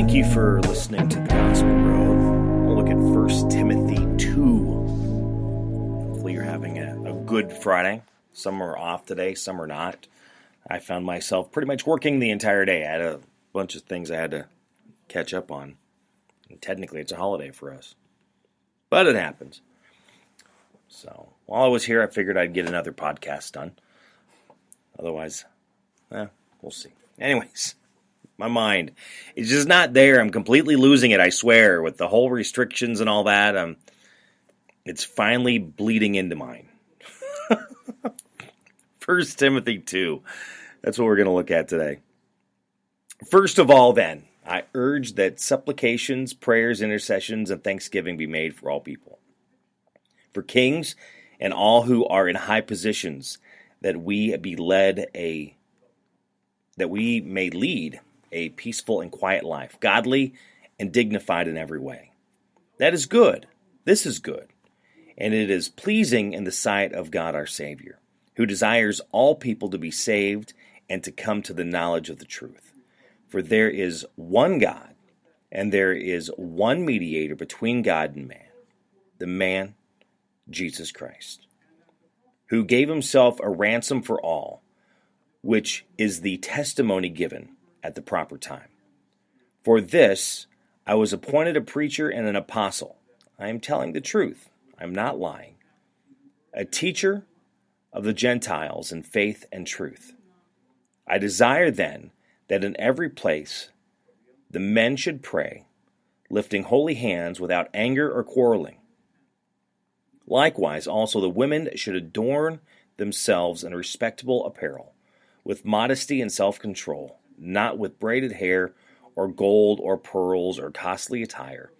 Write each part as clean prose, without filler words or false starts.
Thank you for listening to the Gospel Road. We'll look at 1 Timothy 2. Hopefully you're having a good Friday. Some are off today, some are not. I found myself pretty much working the entire day. I had a bunch of things I had to catch up on. And technically, it's a holiday for us. But it happens. So, while I was here, I figured I'd get another podcast done. Otherwise, we'll see. Anyways, my mind is just not there. I'm completely losing it, I swear, with the whole restrictions and all that. It's finally bleeding into mine. 1 Timothy 2. That's what we're going to look at today. First of all, then, I urge that supplications, prayers, intercessions, and thanksgiving be made for all people, for kings and all who are in high positions, that we may lead a peaceful and quiet life, godly and dignified in every way. That is good. This is good. And it is pleasing in the sight of God our Savior, who desires all people to be saved and to come to the knowledge of the truth. For there is one God, and there is one mediator between God and man, the man, Jesus Christ, who gave himself a ransom for all, which is the testimony given at the proper time. For this I was appointed a preacher and an apostle. I am telling the truth. I am not lying. A teacher of the Gentiles in faith and truth. I desire then that in every place the men should pray, lifting holy hands without anger or quarreling. Likewise, also the women should adorn themselves in respectable apparel, with modesty and self-control, not with braided hair or gold or pearls or costly attire,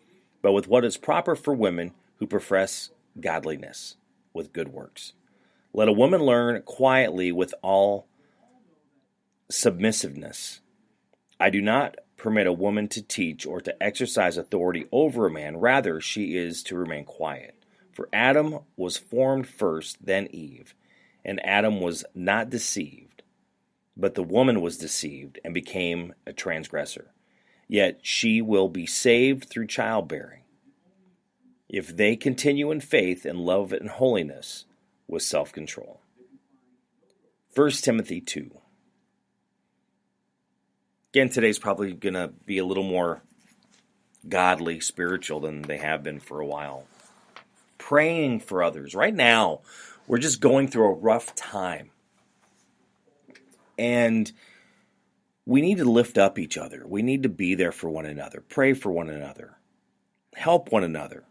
but with what is proper for women who profess godliness with good works. Let a woman learn quietly with all submissiveness. I do not permit a woman to teach or to exercise authority over a man. Rather, she is to remain quiet. For Adam was formed first, then Eve. And Adam was not deceived, but the woman was deceived and became a transgressor. Yet she will be saved through childbearing, if they continue in faith and love and holiness with self-control. 1 Timothy 2. Again, today's probably going to be a little more godly, spiritual than they have been for a while. Praying for others. Right now, we're just going through a rough time. And we need to lift up each other. We need to be there for one another. Pray for one another. Help one another.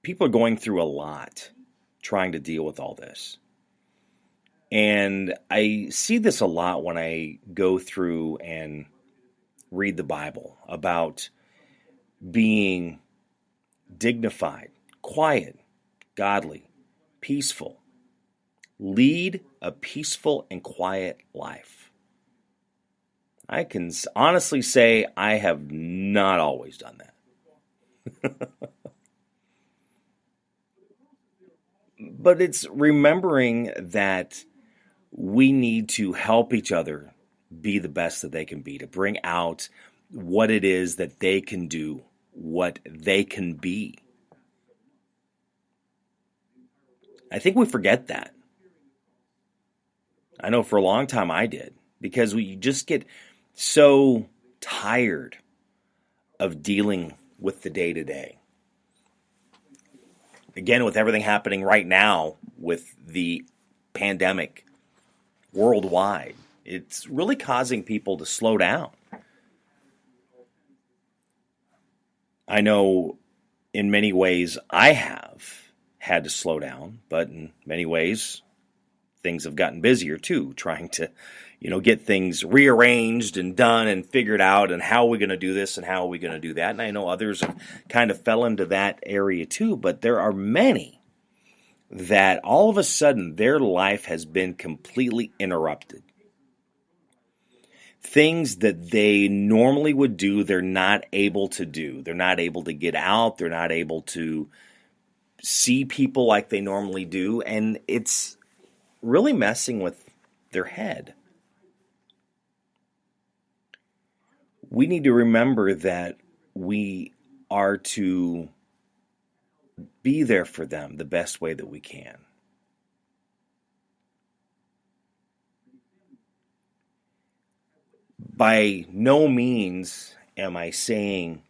People are going through a lot trying to deal with all this. And I see this a lot when I go through and read the Bible about being dignified, quiet, godly, peaceful. Lead a peaceful and quiet life. I can honestly say I have not always done that. But it's remembering that we need to help each other be the best that they can be, to bring out what it is that they can do, what they can be. I think we forget that. I know for a long time I did, because we just get so tired of dealing with the day-to-day. Again, with everything happening right now with the pandemic worldwide, it's really causing people to slow down. I know in many ways I have had to slow down, but in many ways things have gotten busier too, trying to, get things rearranged and done and figured out, and how are we going to do this and how are we going to do that. And I know others have kind of fell into that area too, but there are many that all of a sudden their life has been completely interrupted. Things that they normally would do, they're not able to do. They're not able to get out. They're not able to see people like they normally do. And it's really messing with their head. we need to remember that we are to be there for them the best way that we can. By no means am I saying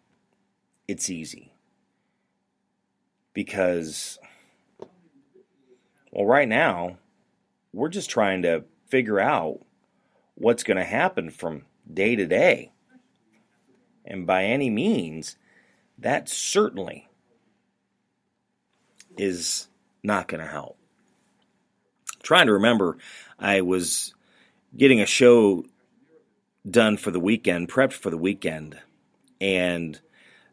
it's easy, because, well, right now, we're just trying to figure out what's going to happen from day to day. And by any means, that certainly is not going to help. Trying to remember, I was getting a show done for the weekend, prepped for the weekend, and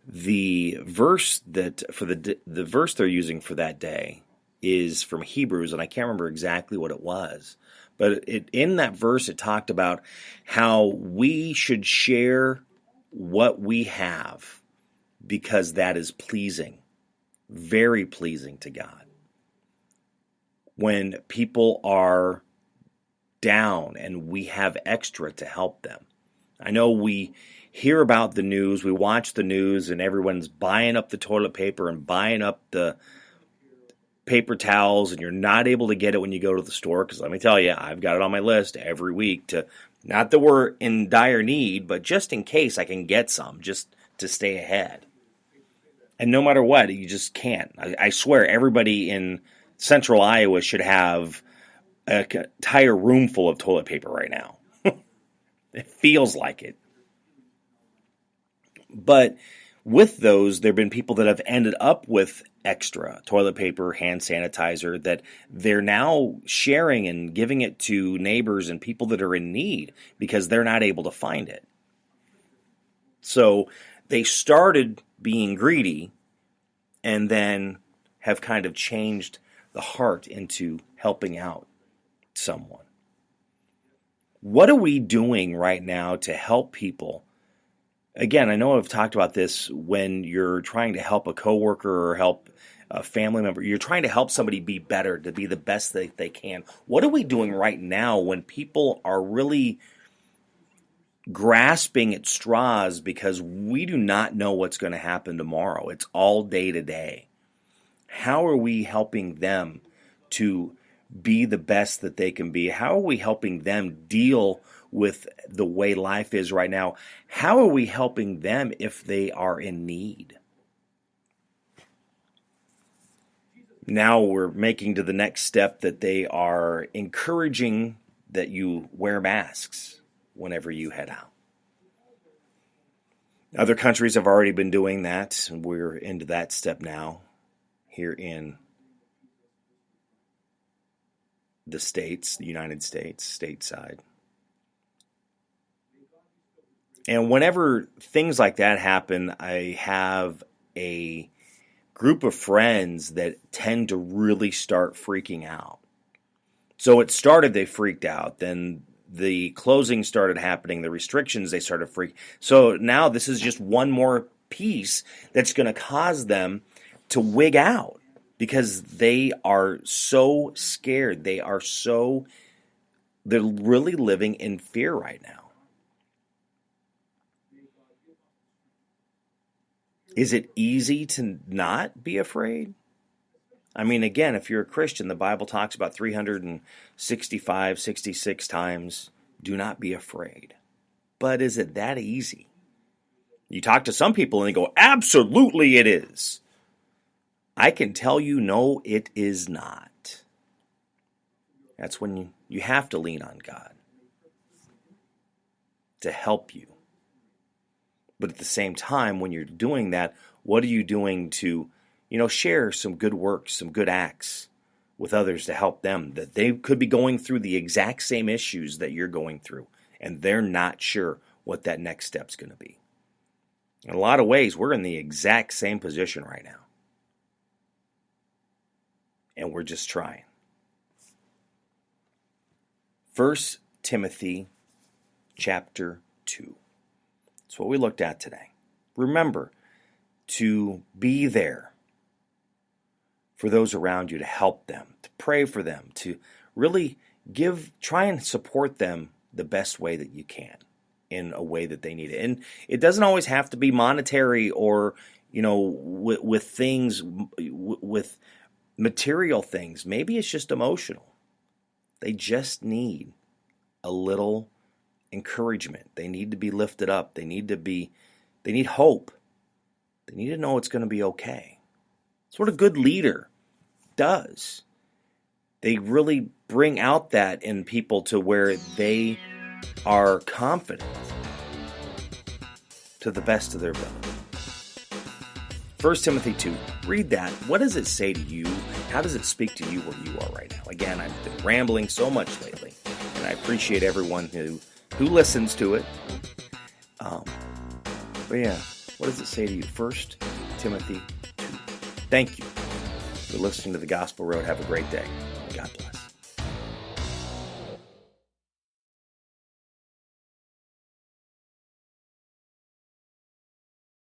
the verse the verse they're using for that day is from Hebrews, and I can't remember exactly what it was, but in that verse it talked about how we should share what we have because that is pleasing, very pleasing to God. When people are down and we have extra to help them. I know we hear about the news, we watch the news, and everyone's buying up the toilet paper and buying up the paper towels, and you're not able to get it when you go to the store, because let me tell you, I've got it on my list every week to, not that we're in dire need, but just in case I can get some, just to stay ahead. And no matter what, you just can't. I swear everybody in central Iowa should have an entire room full of toilet paper right now. It feels like it. But with those, there have been people that have ended up with extra toilet paper, hand sanitizer, that they're now sharing and giving it to neighbors and people that are in need because they're not able to find it. So they started being greedy and then have kind of changed the heart into helping out someone. What are we doing right now to help people? Again, I know I've talked about this when you're trying to help a coworker or help a family member. You're trying to help somebody be better, to be the best that they can. What are we doing right now when people are really grasping at straws because we do not know what's going to happen tomorrow? It's all day to day. How are we helping them to be the best that they can be? How are we helping them deal with the way life is right now? How are we helping them if they are in need? Now we're making to the next step that they are encouraging that you wear masks whenever you head out. Other countries have already been doing that, and we're into that step now here in the States, the United States, stateside. And whenever things like that happen, I have a group of friends that tend to really start freaking out. So it started, they freaked out. Then the closing started happening, the restrictions, they started freaking. So now this is just one more piece that's going to cause them to wig out because they are so scared. They're really living in fear right now. Is it easy to not be afraid? I mean, again, if you're a Christian, the Bible talks about 365, 66 times, do not be afraid. But is it that easy? You talk to some people and they go, absolutely it is. I can tell you, no, it is not. That's when you have to lean on God to help you. But at the same time, when you're doing that, what are you doing to, share some good works, some good acts with others to help them, that they could be going through the exact same issues that you're going through, and they're not sure what that next step's going to be. In a lot of ways, we're in the exact same position right now. And we're just trying. 1 Timothy chapter 2. That's what we looked at today. Remember to be there for those around you, to help them, to pray for them, to really try and support them the best way that you can. in a way that they need it. And it doesn't always have to be monetary or, with things, with material things. Maybe it's just emotional. They just need a little encouragement. They need to be lifted up. They need hope. They need to know it's going to be okay. It's what a good leader does. They really bring out that in people to where they are confident to the best of their ability. 1 Timothy 2, read that. What does it say to you? How does it speak to you where you are right now? Again, I've been rambling so much lately, and I appreciate everyone who listens to it. But yeah, what does it say to you? 1 Timothy 2. Thank you for listening to The Gospel Road. Have a great day. God bless.